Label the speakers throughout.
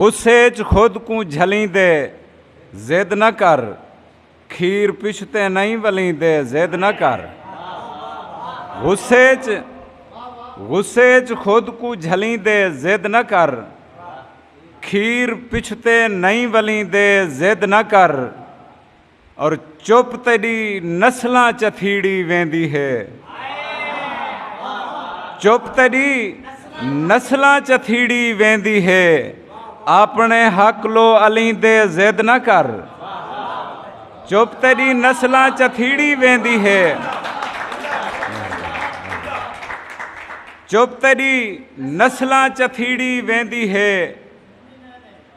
Speaker 1: गुस्से च खुद को झलींदे जिद न कर, खीर पिछते नहीं वलींदे जिद न कर। गुस्से च खुद को झलींदे जिद न कर, खीर पिछते नहीं वलींदे जिद न कर। और चुप तेरी नस्लां चथीड़ी वेंदी है, चुप तेरी नस्लां चथीड़ी वेंदी है। अपने हक लो अलींदे जिद न कर, चुप तेरी नस्लां चथीड़ी वेंदी है। चुप तेरी नस्लां चथीड़ी वेंदी है।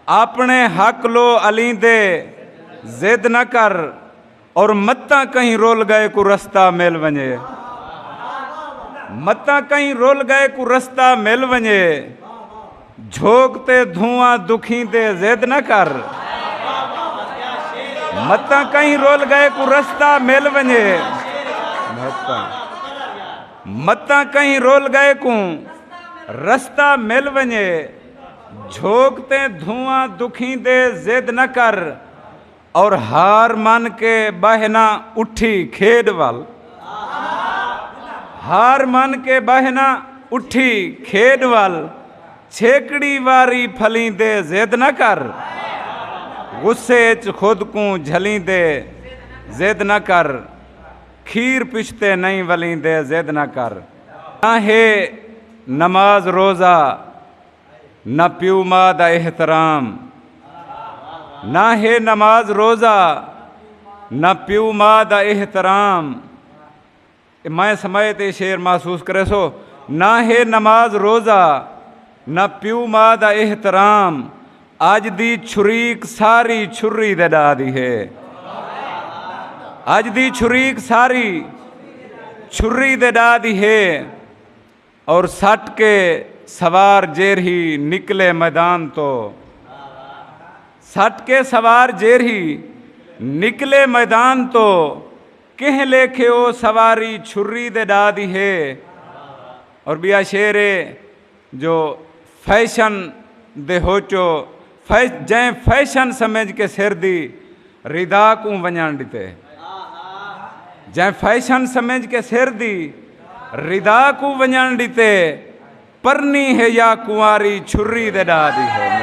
Speaker 1: अपने हक लो अलींदे जिद न कर। और मत्ता कहीं रोल गए को रास्ता मिल वञे, मत्ता कहीं रोल गए को रास्ता मिल वञे। झोंकते धुआं दुखींदे जिद न कर, मत्ता कहीं रोल गए को रास्ता मिल वञे। मत्ता कहीं रोल गए को रास्ता मिल वञे। झोंकते धुआं दुखींदे जिद न कर। और हार मान के बहना उठी खेड वाल, हार मान के बहना उठी खेड वाल। छेकड़ी वारी फलींदे जिद न कर, गुस्से च खुद को झलींदे जिद न कर। खीर पिछते नहीं वलींदे जिद न कर। ना है नमाज रोज़ा न प्यू मां दा एहतराम, ना है नमाज रोज़ा न प्यू मां दा एहतराम। मैं समय ते शेर महसूस करे सो। ना है नमाज रोज़ा न प्यू मां दा एहतराम। अज दी छुरीक सारी छुरी दे डा दी है, अज दी छुरीक सारी छुरी दे डा दी है। और सट के सवार जेरही निकले मैदान तो, सट के सवार जेरही निकले मैदान तो। कह लेखे ओ सवारी छुरी दे डा दी है। और बिया शेरे जो फैशन दे होचो जै फैशन समझ के सिर दी रिदा को वञण ॾिते, जै फैशन समझ के सिर दी रिदा को वञण ॾिते। परनी है या कुंवारी छुरी दे डा दी है।